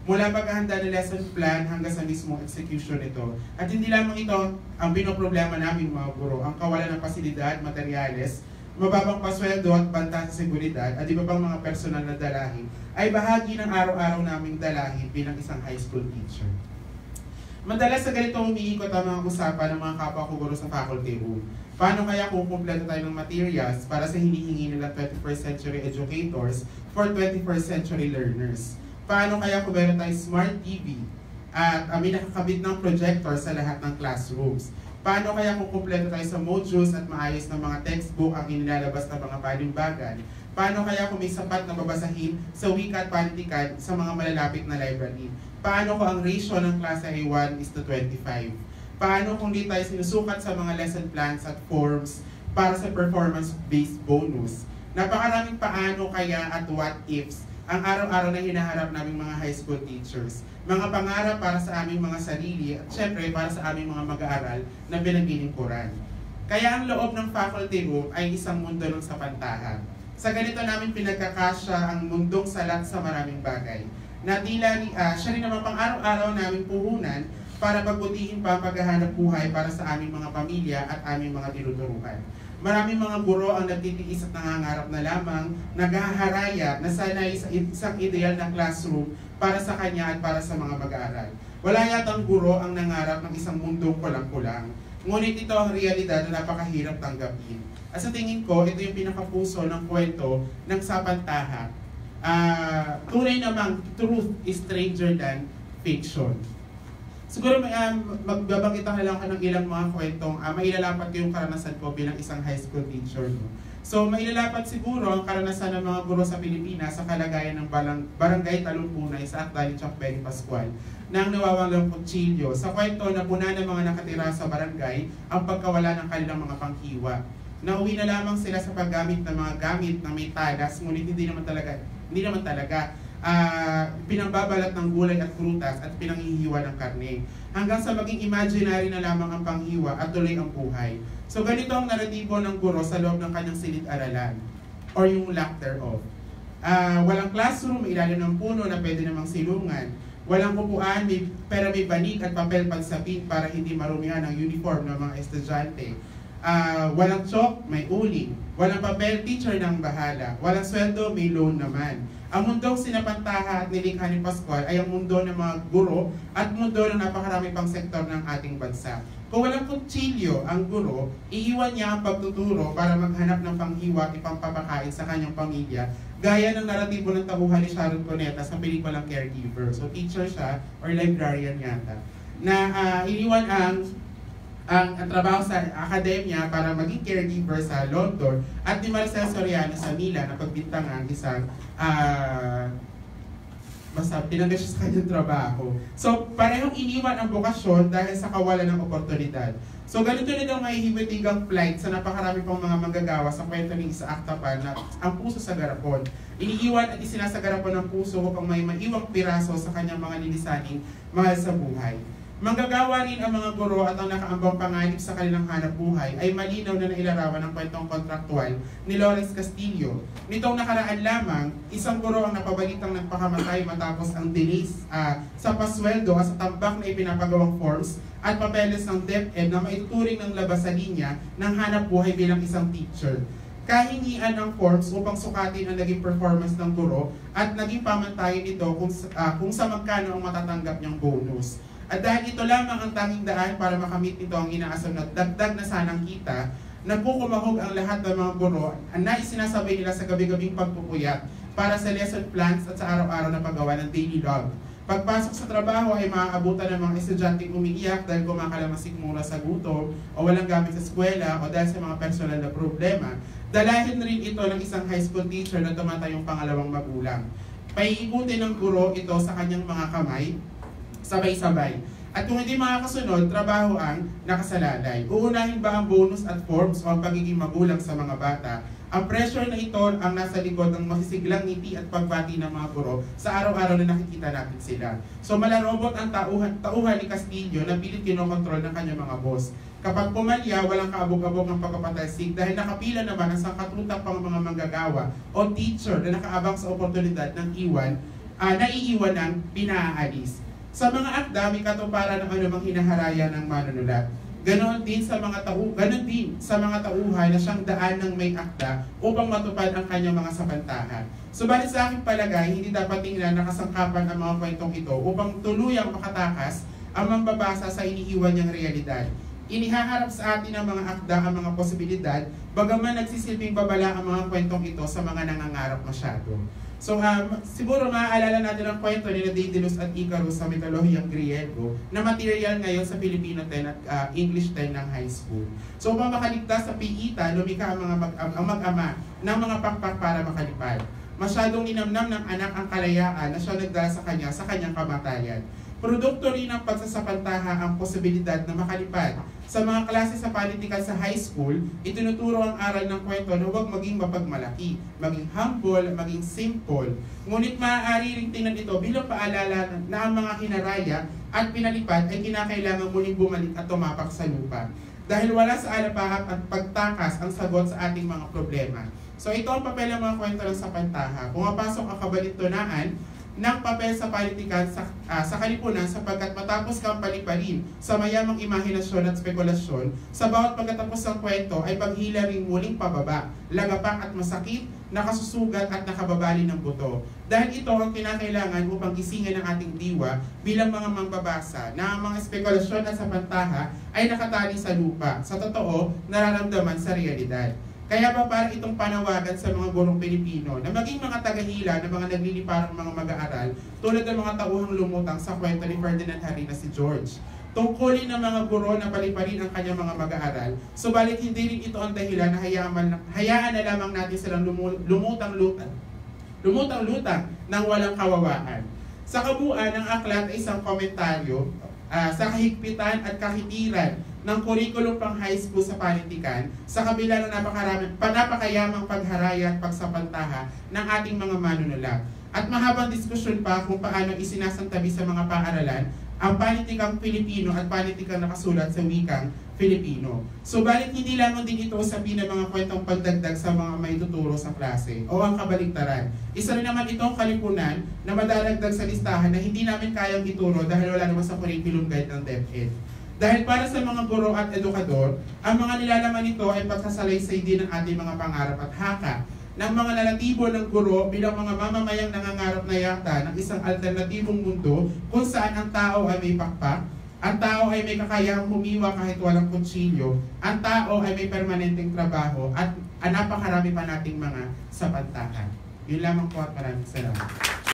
mula paghahanda ng lesson plan hanggang sa mismong execution nito. At hindi lamang ito ang pinoproblema namin mga guro, ang kawalan ng pasilidad, materyales, mababang pasweldo at banta sa seguridad at iba pang mga personal na dalahin ay bahagi ng araw-araw naming dalahin bilang isang high school teacher. Madalas sa ganito umiikot ang mga usapan ng mga kapwa ko guro sa faculty room. Paano kaya kung kumpleto tayo ng materials para sa hinihingi nila 21st century educators for 21st century learners? Paano kaya kung meron tayong smart TV at may nakakabit ng projector sa lahat ng classrooms? Paano kaya kung kumpleto tayo sa modules at maayos na mga textbook ang inilalabas na mga palimbagan? Paano kaya kung may sapat na babasahin sa wika at panitikan sa mga malalapit na library? Paano kung ang ratio ng klase ay 1:25? Paano kung di tayo sinusukat sa mga lesson plans at forms para sa performance-based bonus? Napakaraming paano kaya at what ifs ang araw-araw na hinaharap naming mga high school teachers. Mga pangarap para sa aming mga sarili at syempre para sa aming mga mag-aaral na pinaglilingkuran. Kaya ang loob ng faculty room ay isang mundo ng sapantahan. Sa ganito namin pinagkakasya ang mundong salat sa maraming bagay. Na tila siya rin naman pang araw-araw naming puhunan para pagbutihin pa ang paghahanap buhay para sa aming mga pamilya at aming mga tinuturuan. Maraming mga guro ang nagtitiis at nangangarap na lamang, naghaharaya na sanay sa isang ideal na classroom para sa kanya at para sa mga mag-aaral. Wala yatang guro ang nangarap ng isang mundong kulang-kulang. Ngunit ito ang realidad na napakahirap tanggapin. At sa tingin ko, ito yung pinakapuso ng kwento ng sapantahan. Tunay namang truth is stranger than fiction. Siguro magbabangkita na lang ako ng ilang mga kwentong mailalapat ko yung karanasan ko bilang isang high school teacher. No? So mailalapat siguro ang karanasan ng mga guro sa Pilipinas sa kalagayan ng barangay Talumpunay sa Actali Choc Benny Pascual nang nawawalang kutsilyo. Sa kwento na puna ng mga nakatira sa barangay ang pagkawala ng kanilang mga panghiwa. Nauwi na lamang sila sa paggamit ng mga gamit na may talas, ngunit hindi naman talaga pinambabalat ng gulay at prutas at pinanghihiwa ng karne. Hanggang sa maging imaginary na lamang ang panghiwa at tuloy ang buhay. So ganito ang naratibo ng guro sa loob ng kanyang silid-aralan or yung lack thereof. Walang classroom, may ilalim ng puno na pwede namang silungan. Walang upuan, pero may banig at papel pansapin para hindi marumihan ang uniform ng mga estudyante. Walang chalk, may uling. Walang papel, teacher nang bahala. Walang sweldo, may loan naman. Ang mundong sinapantaha at nilikha ni Pascual ay ang mundo ng mga guro at mundo ng napakarami pang sektor ng ating bansa. Kung walang kutsilyo ang guro, iiwan niya ang pagtuturo para maghanap ng panghiwa at ipampapakain sa kanyang pamilya, gaya ng naratibo ng tauhan ni Sharon Cuneta sa pelikulang Caregiver. So teacher siya or librarian yata, na iniwan ang trabaho sa akademya para maging caregiver sa London at ni Maricel Soriano sa Milan na pagbintangan isang basta tinanggal siya sa kanyang trabaho. So parehong iniwan ang bokasyon dahil sa kawalan ng oportunidad. So ganito rin ang mahihibitigang flight sa napakarami pang mga manggagawa sa kwento ni Isaac Tapan na ang puso sa garapon. Iniiwan at isinasagarapan ng puso upang may maiwang piraso sa kanyang mga nilisaning mahal sa buhay. Manggagawa rin ang mga guro at ang nakaambang panganib sa kanilang hanap buhay ay malinaw na nailarawan ng kwentong kontraktual ni Lawrence Castillo. Nitong nakaraan lamang, isang guro ang napabalitang nagpakamatay matapos ang delays sa pasweldo at sa tambak na ipinapagawang forms at papeles ng DepEd na maituturing ng labas sa linya ng hanap buhay bilang isang teacher. Kahingian ng forms upang sukatin ang naging performance ng guro at naging pamantayan nito kung sa magkano ang matatanggap niyang bonus. At dahil ito lamang ang tanging daan para makamit nito ang inaasam na dagdag na sanang kita, nagkukumahog ang lahat ng mga guro na isinasabay nila sa gabi-gabing pagpupuyat para sa lesson plans at sa araw-araw na paggawa ng daily log. Pagpasok sa trabaho ay maaabutan ng mga estudyanteng umiiyak dahil kumakalamasik mura sa gutom o walang gamit sa eskwela o dahil sa mga personal na problema. Dalahin rin ito ng isang high school teacher na tumatayong pangalawang magulang. Paiikutin ng guro ito sa kanyang mga kamay, sabay-sabay. At kung hindi makakasunod, trabaho ang nakasalalay. Uunahin ba ang bonus at forms o ang pagiging magulang sa mga bata? Ang pressure na ito ang nasa likod ng masisiglang ngiti at pagbati ng mga guro sa araw-araw na nakikita natin sila. So malarobot ang tauhan ni Castillo na pilit kinokontrol ng kanyang mga boss. Kapag pumalya, walang kaabog-abog ng pagpapatalsik dahil nakapila naman ang sangkatutak pang mga manggagawa o teacher na nakaabang sa oportunidad ng iwan naiiwan ng pinaalis. Sa mga akda, may katuparan ng anumang hinaharaya ng manunulat. Ganon din sa mga tauhan na siyang daan ng may akda upang matupad ang kanyang mga sapantahan. Subalit sa aking palagay, hindi dapat tingnan na kasangkapan ang mga kwentong ito upang tuluyang makatakas ang mambabasa sa iniiwan niyang realidad. Inihaharap sa atin ng mga akda ang mga posibilidad, bagaman nagsisilbing babala ang mga kwentong ito sa mga nangangarap masyado. So, siguro maaalala natin ang kwento ni Daedalus at Icarus sa mitolohiyang Griego na material ngayon sa Filipino 10 at English 10 ng high school. So, upang makaligtas sa piita, lumika ang mag-ama ng mga pakpak para makalipad. Masyadong ninamnam ng anak ang kalayaan na siya nagdala sa kanyang kamatayan. Produkto rin ng pagsasapantaha ang posibilidad na makalipad. Sa mga klase sa political sa high school, itinuturo ang aral ng kwento na huwag maging mapagmalaki, maging humble, maging simple. Ngunit maaari ring tingnan ito bilang paalala na ang mga hinaraya at pinalipad ay kinakailangan muling bumalik at tumapak sa lupa. Dahil wala sa alapahap at pagtakas ang sagot sa ating mga problema. So ito ang papel ng mga kwento ng sapantaha. Pumapasok ang kabalintunaan ng papel sa politikan sa kalipunan sapagkat matapos kang paliparin sa mayamang imahinasyon at spekulasyon, sa bawat pagkatapos ng kwento ay paghila ring muling pababa, lagapak at masakit, nakasusugat at nakababali ng buto. Dahil ito ang kinakailangan upang gisingin ang ating diwa bilang mga mangbabasa na ang mga spekulasyon at sapantaha ay nakatali sa lupa, sa totoo, nararamdaman sa realidad. Kaya ba para itong panawagan sa mga gurong Pilipino na maging mga tagahila ng mga nagliliparang mga mag-aaral tulad ng mga tauhang lumutang sa kwento ni Ferdinand Harry na si George. Tungkulin ng mga guro na paliparin ang kanyang mga mag-aaral, subalit hindi rin ito ang dahilan na hayaan na lamang natin silang lumutang-lutang ng walang kawawaan. Sa kabuuan, ang aklat ay isang komentaryo sa kahigpitan at kahitiran ng kurikulum pang high school sa panitikan sa kabila ng napakayamang pagharaya at pagsapantaha ng ating mga manunulat. At mahabang diskusyon pa kung paano isinasantabi sa mga paaralan ang panitikang Pilipino at panitikang nakasulat sa wikang Filipino. Subalit hindi lamang din ito usapin ng mga kwentong pagdagdag sa mga may tuturo sa klase o ang kabaligtaran. Isa rin naman itong kalipunan na madadagdag sa listahan na hindi namin kayang ituro dahil wala naman sa curriculum guide ng DepEd. Dahil para sa mga guro at edukador, ang mga nilalaman nito ay pagsasalaysay din ng ating mga pangarap at haka ng mga nalatibo ng guro bilang mga mamamayang nangangarap na yata ng isang alternatibong mundo kung saan ang tao ay may pakpak, ang tao ay may kakayahang humiwa kahit walang kutsilyo, ang tao ay may permanenteng trabaho at napakarami pa nating mga sapantahan. Yun lamang po at maraming salamat.